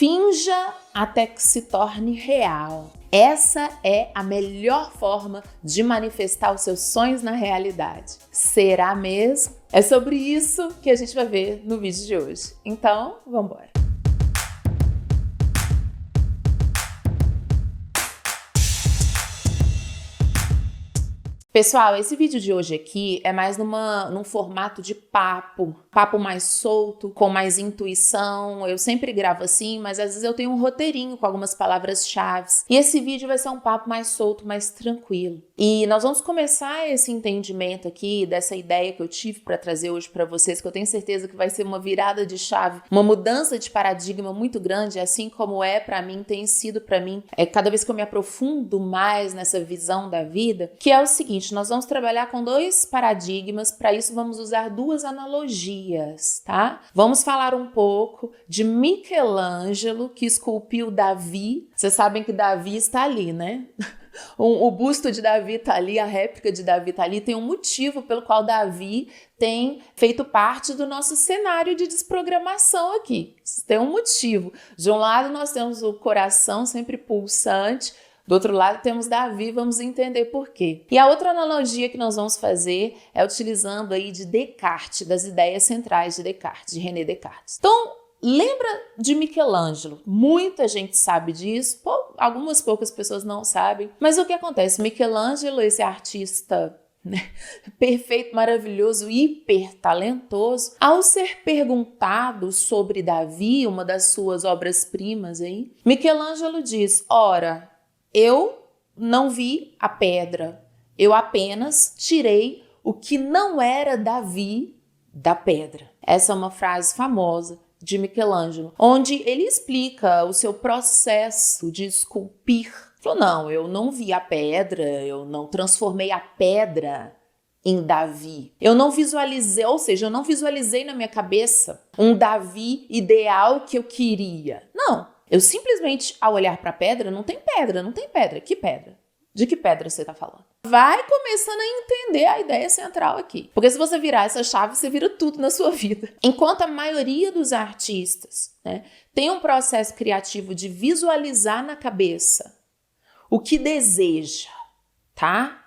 Finja até que se torne real. Essa é a melhor forma de manifestar os seus sonhos na realidade. Será mesmo? É sobre isso que a gente vai ver no vídeo de hoje. Então, vamos embora. Pessoal, esse vídeo de hoje aqui é mais num formato de papo mais solto, com mais intuição. Eu sempre gravo assim, mas às vezes eu tenho um roteirinho com algumas palavras-chave. E esse vídeo vai ser um papo mais solto, mais tranquilo. E nós vamos começar esse entendimento aqui, dessa ideia que eu tive para trazer hoje para vocês, que eu tenho certeza que vai ser uma virada de chave, uma mudança de paradigma muito grande, assim como é para mim, tem sido para mim, cada vez que eu me aprofundo mais nessa visão da vida, que é o seguinte: nós vamos trabalhar com dois paradigmas. Para isso vamos usar duas analogias, tá? Vamos falar um pouco de Michelangelo, que esculpiu Davi. Vocês sabem que Davi está ali, né? O busto de Davi está ali, a réplica de Davi está ali. Tem um motivo pelo qual Davi tem feito parte do nosso cenário de desprogramação aqui. Tem um motivo. De um lado nós temos o coração sempre pulsante, do outro lado temos Davi, vamos entender por quê. E a outra analogia que nós vamos fazer é utilizando aí de Descartes, das ideias centrais de Descartes, de René Descartes. Então, lembra de Michelangelo? Muita gente sabe disso, algumas poucas pessoas não sabem. Mas o que acontece? Michelangelo, esse artista, né, perfeito, maravilhoso, hiper talentoso, ao ser perguntado sobre Davi, uma das suas obras-primas aí, Michelangelo diz: ora, eu não vi a pedra, eu apenas tirei o que não era Davi da pedra. Essa é uma frase famosa de Michelangelo, onde ele explica o seu processo de esculpir. Falou: não, eu não vi a pedra, eu não transformei a pedra em Davi. Eu não visualizei, ou seja, eu não visualizei na minha cabeça um Davi ideal que eu queria. Não. Eu simplesmente, ao olhar para a pedra, não tem pedra, não tem pedra. Que pedra? De que pedra você está falando? Vai começando a entender a ideia central aqui. Porque se você virar essa chave, você vira tudo na sua vida. Enquanto a maioria dos artistas, né, tem um processo criativo de visualizar na cabeça o que deseja, tá?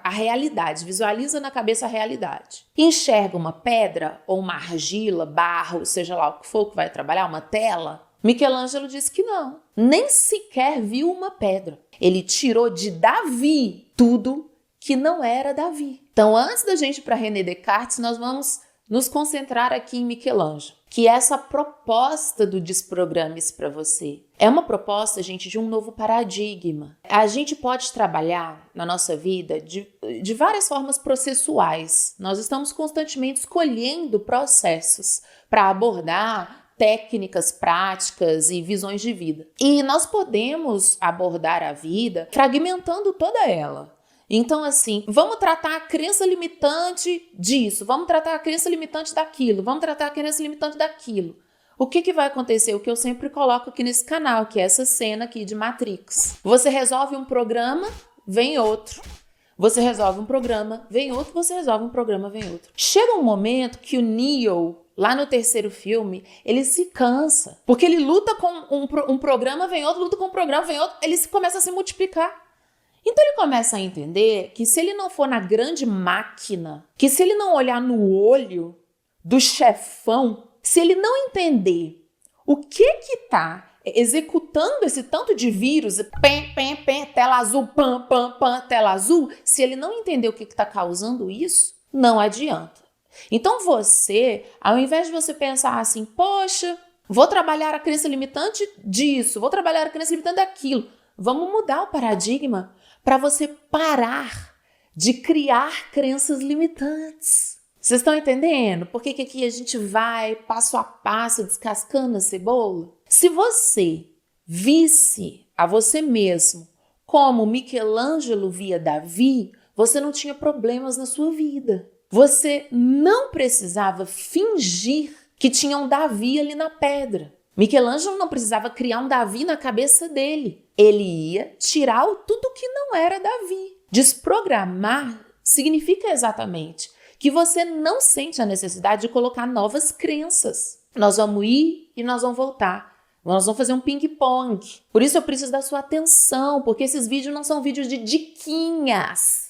A realidade, visualiza na cabeça a realidade. Enxerga uma pedra ou uma argila, barro, seja lá o que for que vai trabalhar, uma tela. Michelangelo disse que não, nem sequer viu uma pedra. Ele tirou de Davi tudo que não era Davi. Então, antes da gente ir para René Descartes, nós vamos nos concentrar aqui em Michelangelo, que é essa proposta do Desprograme-se para você. É uma proposta, gente, de um novo paradigma. A gente pode trabalhar na nossa vida de várias formas processuais. Nós estamos constantemente escolhendo processos para abordar técnicas, práticas e visões de vida. E nós podemos abordar a vida fragmentando toda ela. Então, assim, vamos tratar a crença limitante disso, vamos tratar a crença limitante daquilo, vamos tratar a crença limitante daquilo. O que vai acontecer? O que eu sempre coloco aqui nesse canal, que é essa cena aqui de Matrix. Você resolve um programa, vem outro. Você resolve um programa, vem outro, você resolve um programa, vem outro. Chega um momento que o Neo, lá no terceiro filme, ele se cansa. Porque ele luta com um programa, vem outro, luta com um programa, vem outro, ele começa a se multiplicar. Então ele começa a entender que se ele não for na grande máquina, que se ele não olhar no olho do chefão, se ele não entender o que está executando esse tanto de vírus, tela azul, tela azul, se ele não entender o que está causando isso, não adianta. Então você, ao invés de você pensar assim, poxa, vou trabalhar a crença limitante disso, vou trabalhar a crença limitante daquilo, vamos mudar o paradigma para você parar de criar crenças limitantes. Vocês estão entendendo? Por que aqui a gente vai passo a passo descascando a cebola? Se você visse a você mesmo como Michelangelo via Davi, você não tinha problemas na sua vida. Você não precisava fingir que tinha um Davi ali na pedra. Michelangelo não precisava criar um Davi na cabeça dele. Ele ia tirar tudo que não era Davi. Desprogramar significa exatamente que você não sente a necessidade de colocar novas crenças. Nós vamos ir e nós vamos voltar Nós vamos fazer um ping-pong. Por isso eu preciso da sua atenção, porque esses vídeos não são vídeos de diquinhas.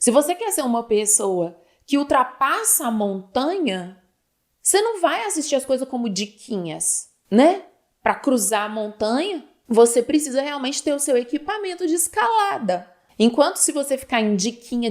Se você quer ser uma pessoa que ultrapassa a montanha, você não vai assistir as coisas como diquinhas, né? Para cruzar a montanha, você precisa realmente ter o seu equipamento de escalada. Enquanto se você ficar em diquinha,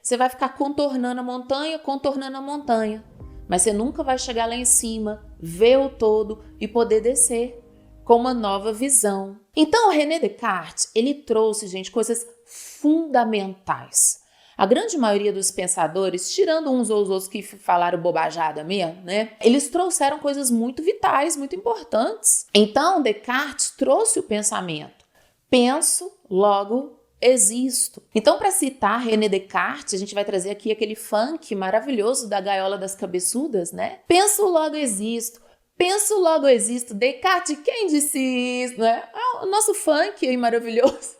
você vai ficar contornando a montanha. Mas você nunca vai chegar lá em cima, ver o todo e poder descer com uma nova visão. Então, o René Descartes, ele trouxe, gente, coisas fundamentais. A grande maioria dos pensadores, tirando uns ou os outros que falaram bobajada mesmo, né? Eles trouxeram coisas muito vitais, muito importantes. Então, Descartes trouxe o pensamento. Penso, logo existo. Então, para citar René Descartes, a gente vai trazer aqui aquele funk maravilhoso da Gaiola das Cabeçudas, né? Penso, logo existo. Penso, logo existo. Descartes, quem disse isso, né? O nosso funk aí maravilhoso,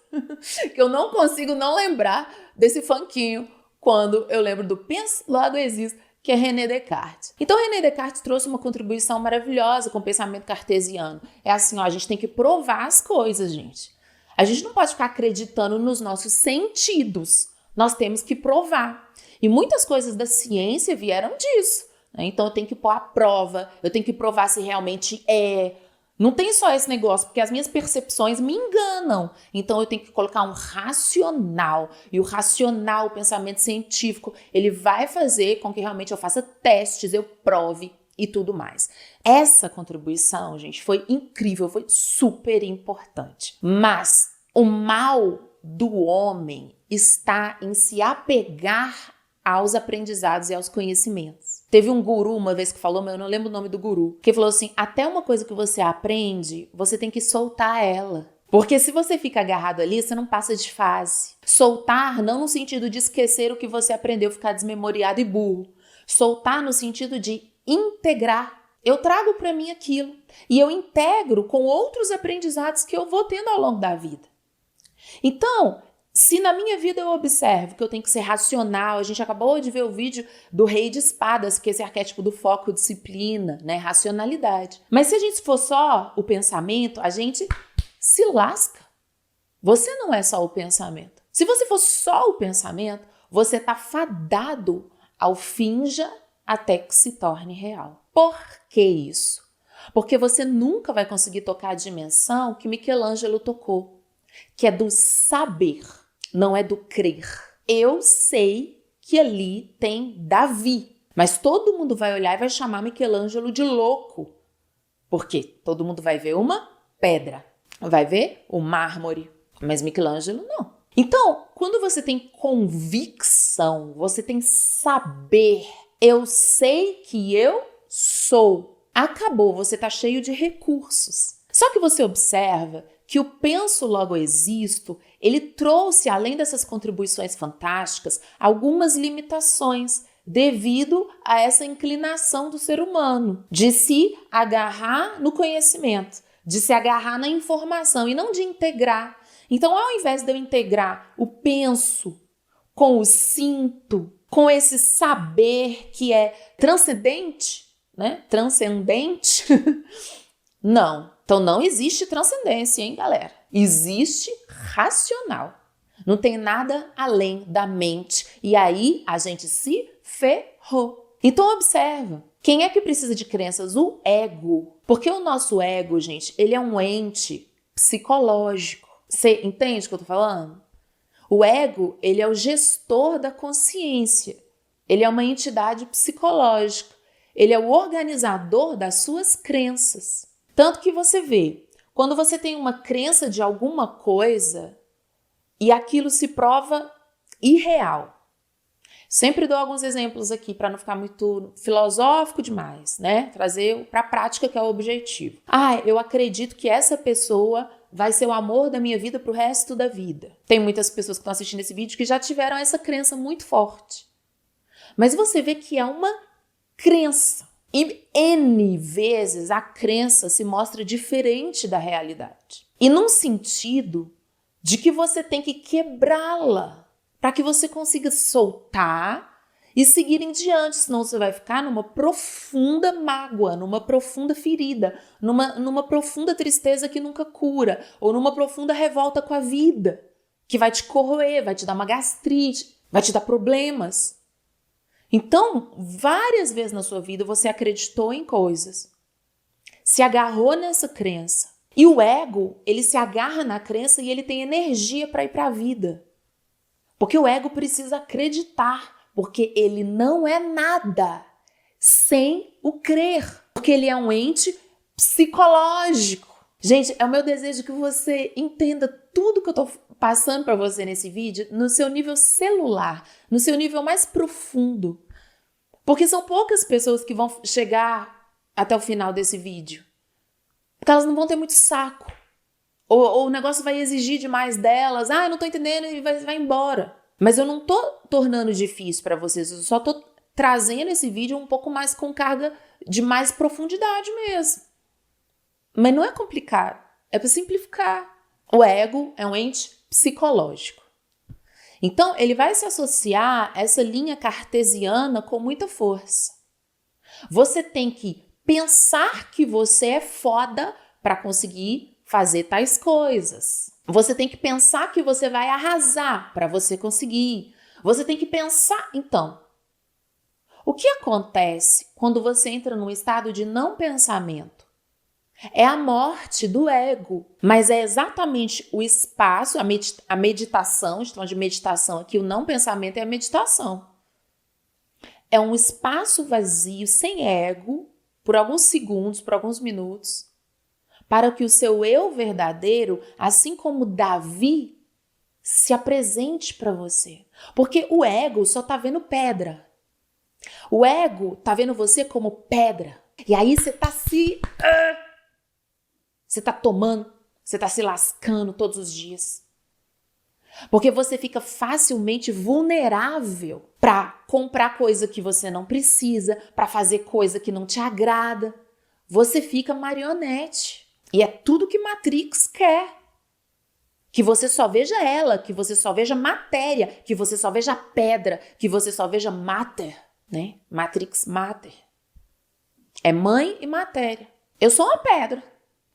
que eu não consigo não lembrar desse funkinho quando eu lembro do penso, logo existo, que é René Descartes. Então, René Descartes trouxe uma contribuição maravilhosa com o pensamento cartesiano. É assim, ó, a gente tem que provar as coisas, gente. A gente não pode ficar acreditando nos nossos sentidos. Nós temos que provar. E muitas coisas da ciência vieram disso. Então eu tenho que pôr à prova, eu tenho que provar se realmente é. Não tem só esse negócio, porque as minhas percepções me enganam. Então eu tenho que colocar um racional. E o racional, o pensamento científico, ele vai fazer com que realmente eu faça testes, eu prove e tudo mais. Essa contribuição, gente, foi incrível, foi super importante. Mas o mal do homem está em se apegar aos aprendizados e aos conhecimentos. Teve um guru uma vez que falou, mas eu não lembro o nome do guru, que falou assim, até uma coisa que você aprende, você tem que soltar ela. Porque se você fica agarrado ali, você não passa de fase. Soltar não no sentido de esquecer o que você aprendeu, ficar desmemoriado e burro. Soltar no sentido de integrar. Eu trago para mim aquilo e eu integro com outros aprendizados que eu vou tendo ao longo da vida. Então, se na minha vida eu observo que eu tenho que ser racional, a gente acabou de ver o vídeo do Rei de Espadas, que é esse arquétipo do foco, disciplina, né, racionalidade. Mas se a gente for só o pensamento, a gente se lasca. Você não é só o pensamento. Se você for só o pensamento, você está fadado ao finja até que se torne real. Por que isso? Porque você nunca vai conseguir tocar a dimensão que Michelangelo tocou, que é do saber, não é do crer. Eu sei que ali tem Davi, mas todo mundo vai olhar e vai chamar Michelangelo de louco, porque todo mundo vai ver uma pedra, vai ver o mármore, mas Michelangelo não. Então, quando você tem convicção, você tem saber, eu sei que eu sou. Acabou, você está cheio de recursos. Só que você observa que o penso logo existo, ele trouxe, além dessas contribuições fantásticas, algumas limitações devido a essa inclinação do ser humano de se agarrar no conhecimento, de se agarrar na informação e não de integrar. Então, ao invés de eu integrar o penso com o sinto, com esse saber que é transcendente, né? Transcendente, não. Então, não existe transcendência, hein, galera? Existe racional. Não tem nada além da mente. E aí, a gente se ferrou. Então, observa. Quem é que precisa de crenças? O ego. Porque o nosso ego, gente, ele é um ente psicológico. Você entende o que eu tô falando? O ego, ele é o gestor da consciência. Ele é uma entidade psicológica. Ele é o organizador das suas crenças. Tanto que você vê, quando você tem uma crença de alguma coisa e aquilo se prova irreal. Sempre dou alguns exemplos aqui para não ficar muito filosófico demais, né? Trazer para a prática, que é o objetivo. Eu acredito que essa pessoa vai ser o amor da minha vida para o resto da vida. Tem muitas pessoas que estão assistindo esse vídeo que já tiveram essa crença muito forte. Mas você vê que é uma crença. E N vezes a crença se mostra diferente da realidade. E num sentido de que você tem que quebrá-la para que você consiga soltar e seguir em diante, senão você vai ficar numa profunda mágoa, numa profunda ferida, numa profunda tristeza que nunca cura, ou numa profunda revolta com a vida, que vai te corroer, vai te dar uma gastrite, vai te dar problemas. Então, várias vezes na sua vida você acreditou em coisas, se agarrou nessa crença, e o ego, ele se agarra na crença e ele tem energia para ir para a vida. Porque o ego precisa acreditar, porque ele não é nada sem o crer, porque ele é um ente psicológico. Gente, é o meu desejo que você entenda tudo que eu tô passando para você nesse vídeo no seu nível celular, no seu nível mais profundo. Porque são poucas pessoas que vão chegar até o final desse vídeo. Porque elas não vão ter muito saco. Ou o negócio vai exigir demais delas. Ah, eu não tô entendendo e vai embora. Mas eu não tô tornando difícil para vocês. Eu só tô trazendo esse vídeo um pouco mais com carga de mais profundidade mesmo. Mas não é complicado. É para simplificar. O ego é um ente psicológico. Então, ele vai se associar a essa linha cartesiana com muita força. Você tem que pensar que você é foda para conseguir fazer tais coisas. Você tem que pensar que você vai arrasar para você conseguir. Você tem que pensar, então. O que acontece quando você entra num estado de não pensamento? É a morte do ego, mas é exatamente o espaço, a meditação, estamos de meditação aqui, o não pensamento é a meditação. É um espaço vazio, sem ego, por alguns segundos, por alguns minutos, para que o seu eu verdadeiro, assim como Davi, se apresente para você. Porque o ego só tá vendo pedra. O ego tá vendo você como pedra. E aí você tá Você tá tomando, você tá se lascando todos os dias. Porque você fica facilmente vulnerável para comprar coisa que você não precisa, para fazer coisa que não te agrada. Você fica marionete. E é tudo que Matrix quer. Que você só veja ela, que você só veja matéria, que você só veja pedra, que você só veja matter, né? Matrix matter. É mãe e matéria. Eu sou uma pedra.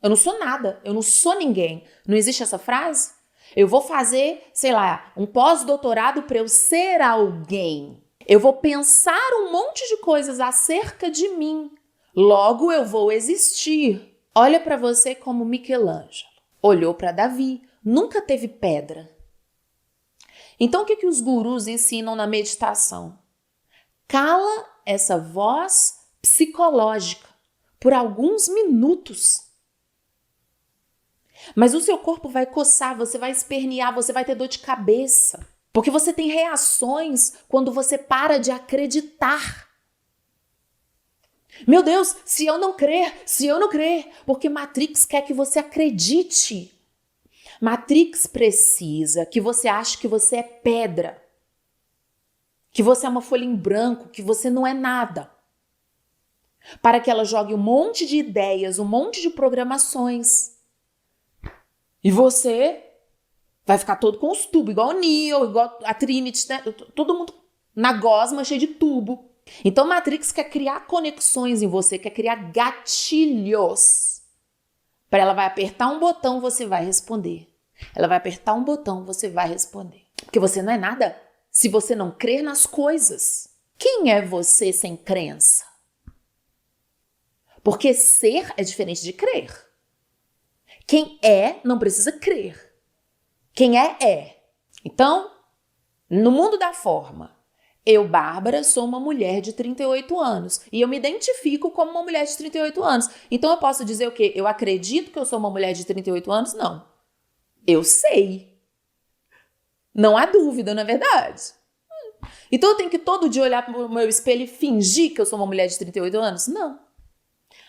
Eu não sou nada. Eu não sou ninguém. Não existe essa frase? Eu vou fazer, sei lá, um pós-doutorado para eu ser alguém. Eu vou pensar um monte de coisas acerca de mim. Logo eu vou existir. Olha para você como Michelangelo. Olhou para Davi. Nunca teve pedra. Então o que os gurus ensinam na meditação? Cala essa voz psicológica por alguns minutos. Mas o seu corpo vai coçar, você vai espernear, você vai ter dor de cabeça. Porque você tem reações quando você para de acreditar. Meu Deus, se eu não crer, porque Matrix quer que você acredite. Matrix precisa que você ache que você é pedra, que você é uma folha em branco, que você não é nada. Para que ela jogue um monte de ideias, um monte de programações. E você vai ficar todo com os tubos, igual o Neo, igual a Trinity, né? Todo mundo na gosma, cheio de tubo. Então Matrix quer criar conexões em você, quer criar gatilhos. Para ela vai apertar um botão, você vai responder. Ela vai apertar um botão, você vai responder. Porque você não é nada se você não crer nas coisas. Quem é você sem crença? Porque ser é diferente de crer. Quem é não precisa crer. Quem é. Então, no mundo da forma, eu, Bárbara, sou uma mulher de 38 anos e eu me identifico como uma mulher de 38 anos. Então eu posso dizer o quê? Eu acredito que eu sou uma mulher de 38 anos? Não. Eu sei. Não há dúvida, não é verdade? Então eu tenho que todo dia olhar para o meu espelho e fingir que eu sou uma mulher de 38 anos? Não.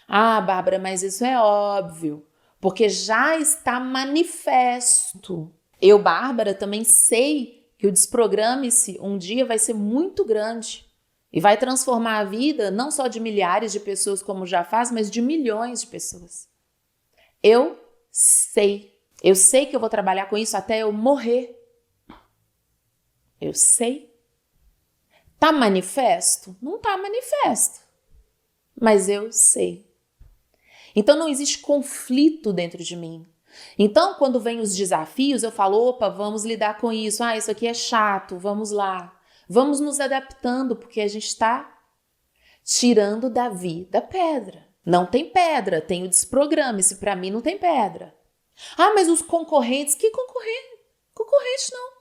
Ah, Bárbara, mas isso é óbvio, porque já está manifesto. Eu, Bárbara, também sei que o Desprograme-se um dia vai ser muito grande e vai transformar a vida não só de milhares de pessoas como já faz, mas de milhões de pessoas. Eu sei. Eu sei que eu vou trabalhar com isso até eu morrer. Eu sei. Tá manifesto? Não tá manifesto. Mas eu sei. Então não existe conflito dentro de mim. Então, quando vem os desafios, eu falo, opa, vamos lidar com isso. Ah, isso aqui é chato, vamos lá. Vamos nos adaptando, porque a gente está tirando Davi da pedra. Não tem pedra, tem o desprograme-se. Para mim não tem pedra. Ah, mas os concorrentes, que concorrente? Concorrente não.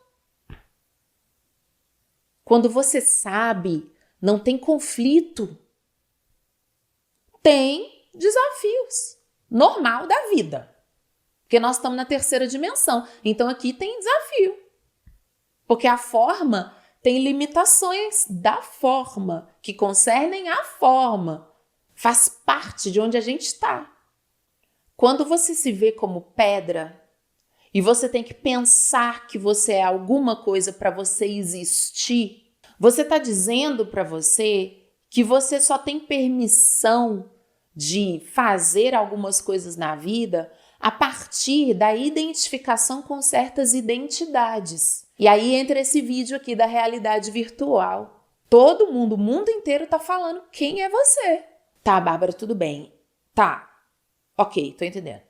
Quando você sabe, não tem conflito. Tem desafios. Normal da vida. Porque nós estamos na terceira dimensão. Então aqui tem desafio. Porque a forma tem limitações da forma, que concernem a forma. Faz parte de onde a gente está. Quando você se vê como pedra e você tem que pensar que você é alguma coisa para você existir, você está dizendo para você que você só tem permissão de fazer algumas coisas na vida a partir da identificação com certas identidades. E aí entra esse vídeo aqui da realidade virtual. Todo mundo, o mundo inteiro tá falando quem é você. Tá, Bárbara, tudo bem. Tá, ok, tô entendendo.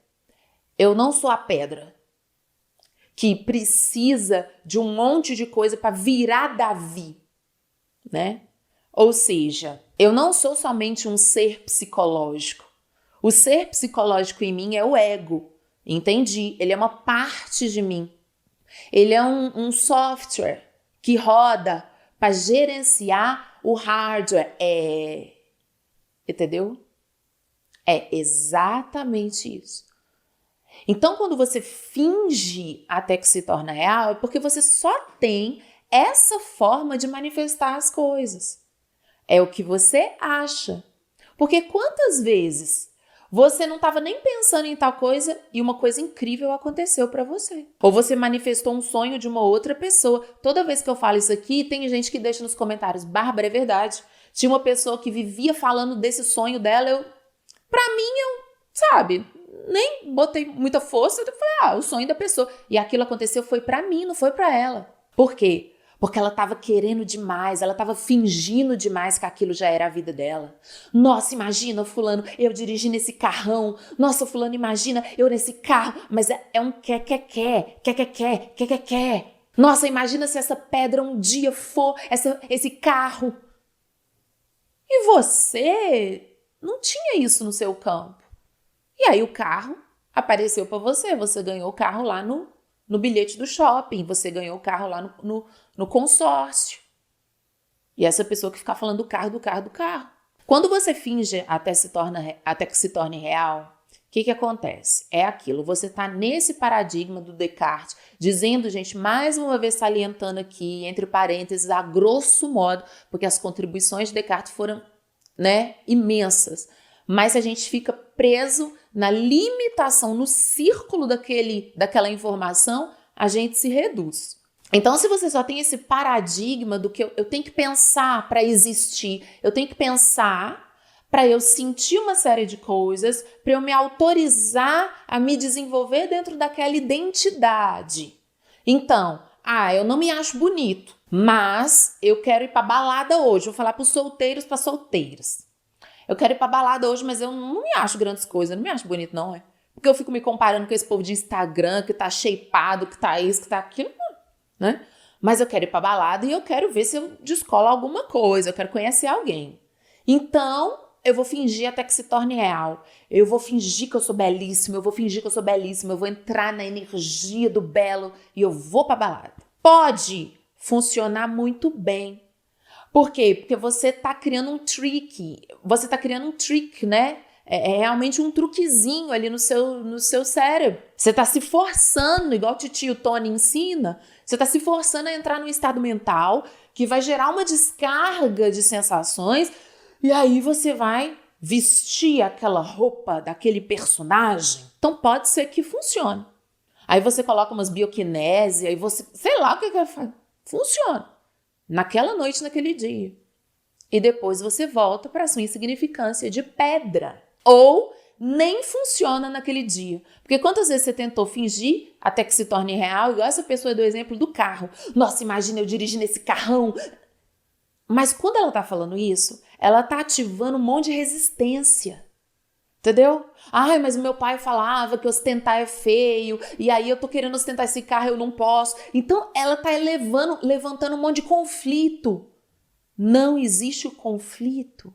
Eu não sou a pedra que precisa de um monte de coisa para virar Davi, né? Ou seja, eu não sou somente um ser psicológico. O ser psicológico em mim é o ego. Entendi. Ele é uma parte de mim. Ele é um software que roda para gerenciar o hardware. Entendeu? É exatamente isso. Então, quando você finge até que se torna real, é porque você só tem essa forma de manifestar as coisas. É o que você acha. Porque quantas vezes você não estava nem pensando em tal coisa e uma coisa incrível aconteceu para você? Ou você manifestou um sonho de uma outra pessoa. Toda vez que eu falo isso aqui, tem gente que deixa nos comentários, Bárbara, é verdade. Tinha uma pessoa que vivia falando desse sonho dela, sabe, nem botei muita força, eu falei, o sonho da pessoa. E aquilo aconteceu foi para mim, não foi para ela. Por quê? Porque ela estava querendo demais, ela estava fingindo demais que aquilo já era a vida dela. Nossa, imagina, fulano, eu dirigindo esse carrão. Nossa, fulano, imagina, eu nesse carro. Mas é um quer. Nossa, imagina se essa pedra um dia for esse carro. E você não tinha isso no seu campo. E aí o carro apareceu para você, você ganhou o carro lá no bilhete do shopping, você ganhou o carro lá no consórcio. E essa pessoa que fica falando do carro. Quando você finge até que se torne real, o que acontece? É aquilo, você está nesse paradigma do Descartes, dizendo, gente, mais uma vez salientando aqui, entre parênteses, a grosso modo, porque as contribuições de Descartes foram, imensas. Mas se a gente fica preso na limitação, no círculo daquela informação, a gente se reduz. Então, se você só tem esse paradigma do que eu tenho que pensar para existir, eu tenho que pensar para eu sentir uma série de coisas, para eu me autorizar a me desenvolver dentro daquela identidade. Então, eu não me acho bonito, mas eu quero ir para balada hoje. Vou falar para os solteiros, para solteiras. Eu quero ir pra balada hoje, mas eu não me acho grandes coisas, eu não me acho bonito não, Porque eu fico me comparando com esse povo de Instagram, que tá shapeado, que tá isso, que tá aquilo, né? Mas eu quero ir pra balada e eu quero ver se eu descolo alguma coisa, eu quero conhecer alguém. Então, eu vou fingir até que se torne real. Eu vou fingir que eu sou belíssima, eu vou entrar na energia do belo e eu vou pra balada. Pode funcionar muito bem. Por quê? Porque você está criando um trick, né? É realmente um truquezinho ali no seu cérebro. Você está se forçando, igual o titio Tony ensina, você está se forçando a entrar num estado mental que vai gerar uma descarga de sensações e aí você vai vestir aquela roupa daquele personagem. Então pode ser que funcione. Aí você coloca umas bioquinésia, aí você, sei lá o que vai fazer. Funciona. Naquela noite, naquele dia. E depois você volta para a sua insignificância de pedra. Ou nem funciona naquele dia. Porque quantas vezes você tentou fingir até que se torne real, igual essa pessoa do exemplo do carro. Nossa, imagina eu dirigindo esse carrão. Mas quando ela tá falando isso, ela tá ativando um monte de resistência. Entendeu? Ai, mas o meu pai falava que ostentar é feio, e aí eu tô querendo ostentar esse carro, eu não posso. Então ela tá levantando um monte de conflito. Não existe o conflito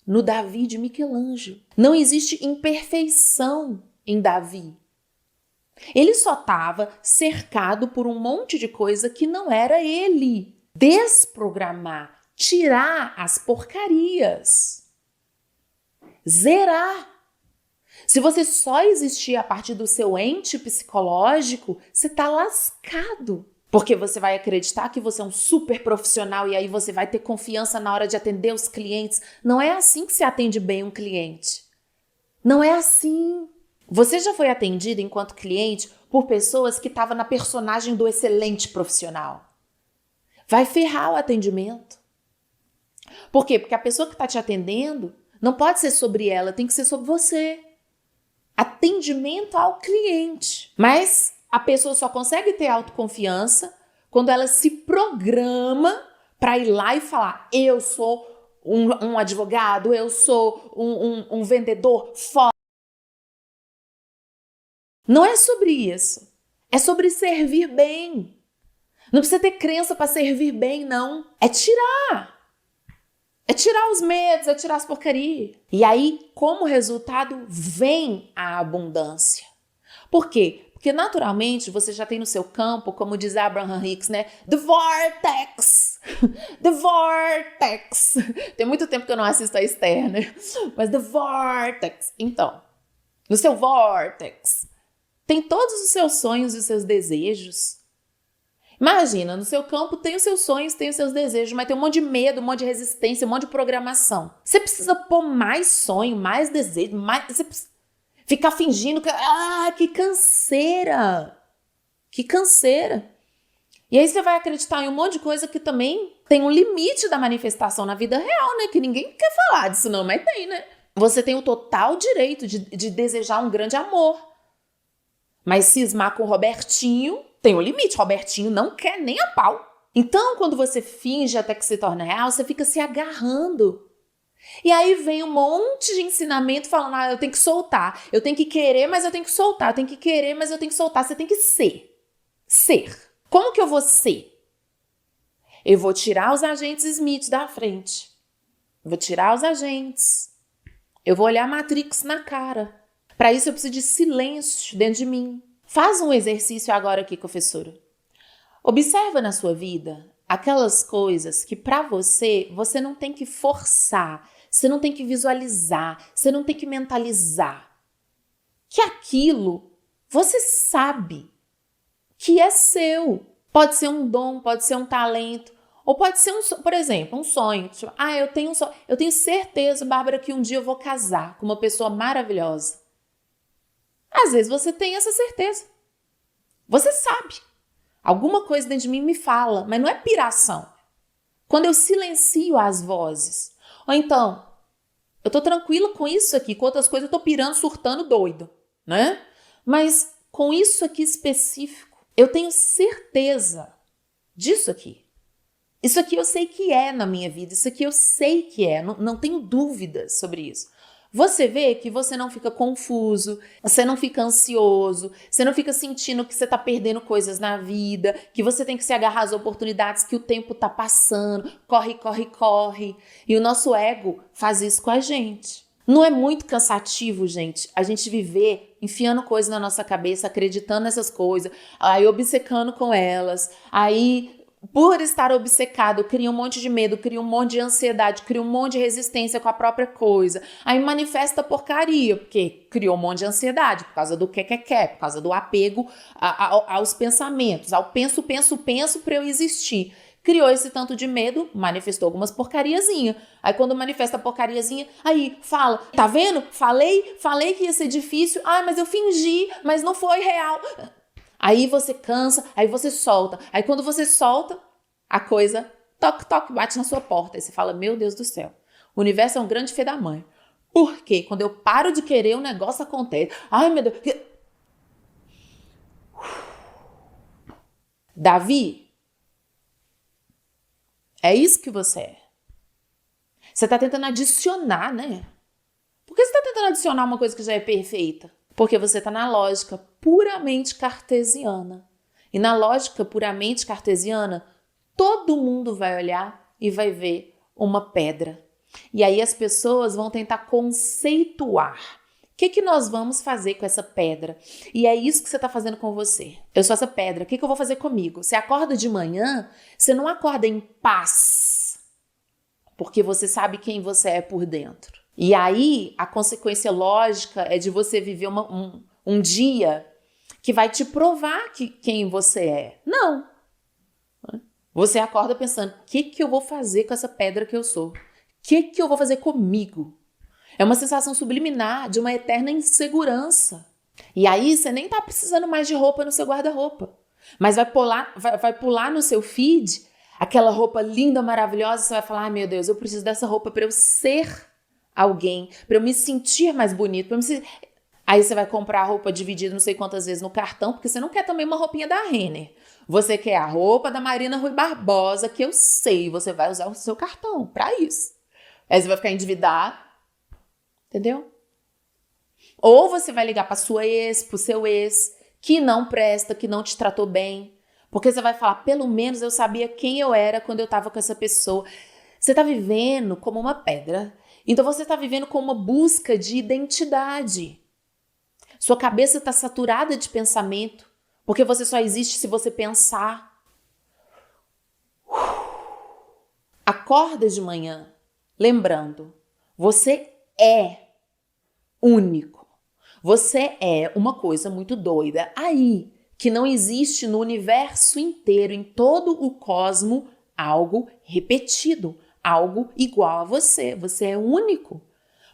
no Davi de Michelangelo. Não existe imperfeição em Davi. Ele só estava cercado por um monte de coisa que não era ele. Desprogramar, tirar as porcarias, zerar. Se você só existir a partir do seu ente psicológico, você está lascado. Porque você vai acreditar que você é um super profissional e aí você vai ter confiança na hora de atender os clientes. Não é assim que se atende bem um cliente. Não é assim. Você já foi atendido enquanto cliente por pessoas que estavam na personagem do excelente profissional. Vai ferrar o atendimento. Por quê? Porque a pessoa que está te atendendo não pode ser sobre ela, tem que ser sobre você. Atendimento ao cliente. Mas a pessoa só consegue ter autoconfiança quando ela se programa para ir lá e falar: eu sou um advogado, eu sou um vendedor foda. Não é sobre isso. É sobre servir bem. Não precisa ter crença para servir bem, não. É tirar. É tirar os medos, é tirar as porcarias. E aí, como resultado, vem a abundância. Por quê? Porque naturalmente você já tem no seu campo, como diz Abraham Hicks, né? The vortex! The vortex! Tem muito tempo que eu não assisto a Esther, né? Mas the vortex. Então, no seu vortex, tem todos os seus sonhos e os seus desejos. Imagina, no seu campo tem os seus sonhos, tem os seus desejos, mas tem um monte de medo, um monte de resistência, um monte de programação. Você precisa pôr mais sonho, mais desejo, mais... Você precisa ficar fingindo que... Ah, que canseira! Que canseira! E aí você vai acreditar em um monte de coisa que também tem um limite da manifestação na vida real, né? Que ninguém quer falar disso não, mas tem, né? Você tem o total direito de desejar um grande amor. Mas cismar com o Robertinho tem um limite. Robertinho não quer nem a pau. Então, quando você finge até que se torna real, você fica se agarrando. E aí vem um monte de ensinamento falando: eu tenho que soltar. Eu tenho que querer, mas eu tenho que soltar. Eu tenho que querer, mas eu tenho que soltar. Você tem que ser. Ser. Como que eu vou ser? Eu vou tirar os agentes Smith da frente. Eu vou tirar os agentes. Eu vou olhar a Matrix na cara. Para isso eu preciso de silêncio dentro de mim. Faz um exercício agora aqui, professora. Observa na sua vida aquelas coisas que para você não tem que forçar, você não tem que visualizar, você não tem que mentalizar. Que aquilo você sabe que é seu. Pode ser um dom, pode ser um talento, ou pode ser, por exemplo, um sonho. Tipo, eu tenho um sonho. Eu tenho certeza, Bárbara, que um dia eu vou casar com uma pessoa maravilhosa. Às vezes você tem essa certeza. Você sabe. Alguma coisa dentro de mim me fala, mas não é piração. Quando eu silencio as vozes. Ou então, eu tô tranquila com isso aqui, com outras coisas eu tô pirando, surtando, doido, né? Mas com isso aqui específico, eu tenho certeza disso aqui. Isso aqui eu sei que é na minha vida, isso aqui eu sei que é, não tenho dúvidas sobre isso. Você vê que você não fica confuso, você não fica ansioso, você não fica sentindo que você tá perdendo coisas na vida, que você tem que se agarrar às oportunidades, que o tempo tá passando, corre, corre, corre. E o nosso ego faz isso com a gente. Não é muito cansativo, gente, a gente viver enfiando coisas na nossa cabeça, acreditando nessas coisas, aí obcecando com elas, aí... Por estar obcecado, cria um monte de medo, cria um monte de ansiedade, cria um monte de resistência com a própria coisa. Aí manifesta porcaria, porque criou um monte de ansiedade por causa do que quer, por causa do apego aos pensamentos, ao penso para eu existir. Criou esse tanto de medo, manifestou algumas porcariazinhas. Aí quando manifesta porcariazinha, aí fala, tá vendo? Falei que ia ser difícil, mas eu fingi, mas não foi real. Aí você cansa, aí você solta. Aí quando você solta, a coisa, toque, toque, bate na sua porta. Aí você fala, meu Deus do céu, o universo é um grande filho da mãe. Por quê? Quando eu paro de querer, o negócio acontece. Ai, meu Deus. Davi, É isso que você é. Você está tentando adicionar, né? Por que você está tentando adicionar uma coisa que já é perfeita? Porque você está na lógica puramente cartesiana. E na lógica puramente cartesiana, todo mundo vai olhar e vai ver uma pedra. E aí as pessoas vão tentar conceituar. O que nós vamos fazer com essa pedra? E é isso que você está fazendo com você. Eu sou essa pedra, o que eu vou fazer comigo? Você acorda de manhã, você não acorda em paz, porque você sabe quem você é por dentro. E aí, a consequência lógica é de você viver um dia que vai te provar quem você é. Não. Você acorda pensando, o que eu vou fazer com essa pedra que eu sou? O que eu vou fazer comigo? É uma sensação subliminar de uma eterna insegurança. E aí, você nem tá precisando mais de roupa no seu guarda-roupa. Mas vai pular no seu feed aquela roupa linda, maravilhosa, você vai falar, ai meu Deus, eu preciso dessa roupa para eu ser alguém, para eu me sentir mais bonito, Aí você vai comprar a roupa dividida não sei quantas vezes no cartão, porque você não quer também uma roupinha da Renner. Você quer a roupa da Marina Rui Barbosa, que eu sei, você vai usar o seu cartão para isso. Aí você vai ficar endividado, entendeu? Ou você vai ligar para sua ex, pro seu ex, que não presta, que não te tratou bem, porque você vai falar, pelo menos eu sabia quem eu era quando eu estava com essa pessoa. Você está vivendo como uma pedra. Então você está vivendo com uma busca de identidade. Sua cabeça está saturada de pensamento, porque você só existe se você pensar. Acorda de manhã, lembrando, você é único. Você é uma coisa muito doida aí, que não existe no universo inteiro, em todo o cosmo, algo repetido, algo igual a você. Você é único.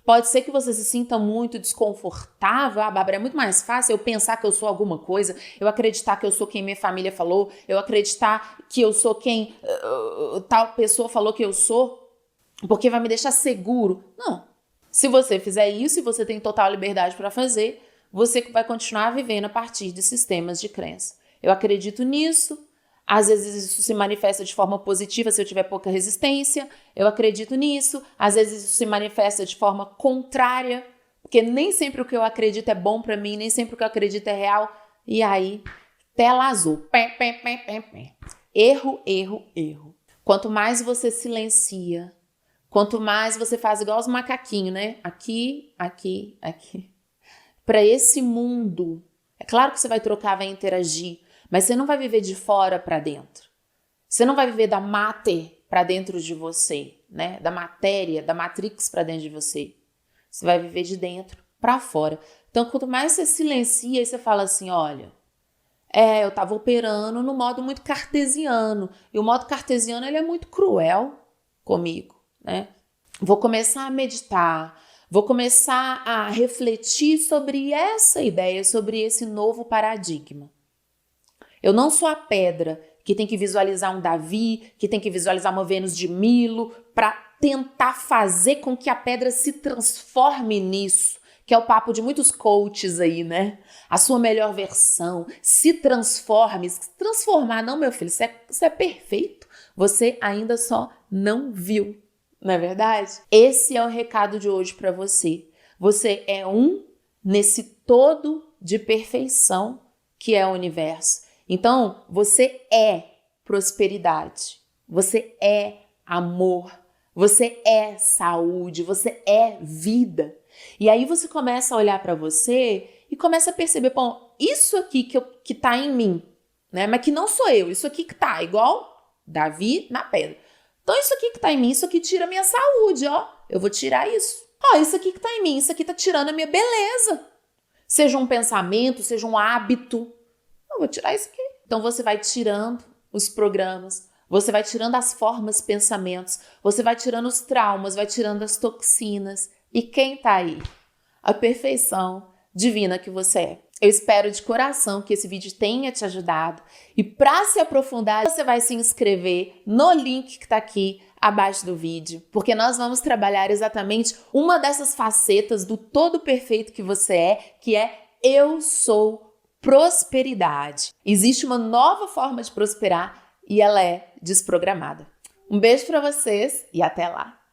Pode ser que você se sinta muito desconfortável. Ah, Bárbara, é muito mais fácil eu pensar que eu sou alguma coisa, eu acreditar que eu sou quem minha família falou, eu acreditar que eu sou quem tal pessoa falou que eu sou, porque vai me deixar seguro. Não. Se você fizer isso e você tem total liberdade para fazer, você vai continuar vivendo a partir de sistemas de crença. Eu acredito nisso. Às vezes isso se manifesta de forma positiva se eu tiver pouca resistência. Eu acredito nisso. Às vezes isso se manifesta de forma contrária, porque nem sempre o que eu acredito é bom para mim, nem sempre o que eu acredito é real. E aí, tela azul. Erro, erro, erro. Quanto mais você silencia, quanto mais você faz igual os macaquinhos, né? Aqui, aqui, aqui. Para esse mundo, é claro que você vai trocar, vai interagir, mas você não vai viver de fora para dentro. Você não vai viver da mater para dentro de você, né? Da matéria, da matrix para dentro de você. Você vai viver de dentro para fora. Então, quanto mais você silencia e você fala assim, olha, eu estava operando no modo muito cartesiano. E o modo cartesiano ele é muito cruel comigo, né? Vou começar a meditar, vou começar a refletir sobre essa ideia, sobre esse novo paradigma. Eu não sou a pedra que tem que visualizar um Davi, que tem que visualizar uma Vênus de Milo para tentar fazer com que a pedra se transforme nisso, que é o papo de muitos coaches aí, né? A sua melhor versão, se transforme. Se transformar, não, meu filho, isso é perfeito. Você ainda só não viu, não é verdade? Esse é o recado de hoje para você. Você é nesse todo de perfeição que é o universo. Então, você é prosperidade, você é amor, você é saúde, você é vida. E aí você começa a olhar para você e começa a perceber, bom, isso aqui que tá em mim, né? Mas que não sou eu, isso aqui que tá igual Davi na pedra. Então isso aqui que tá em mim, isso aqui tira a minha saúde, ó. Eu vou tirar isso. Ó, isso aqui que tá em mim, isso aqui tá tirando a minha beleza. Seja um pensamento, seja um hábito. Eu vou tirar isso aqui. Então você vai tirando os programas, você vai tirando as formas, pensamentos, você vai tirando os traumas, vai tirando as toxinas. E quem tá aí? A perfeição divina que você é. Eu espero de coração que esse vídeo tenha te ajudado. E para se aprofundar, você vai se inscrever no link que tá aqui abaixo do vídeo, porque nós vamos trabalhar exatamente uma dessas facetas do todo perfeito que você é, que é eu sou prosperidade. Existe uma nova forma de prosperar e ela é desprogramada. Um beijo pra vocês e até lá!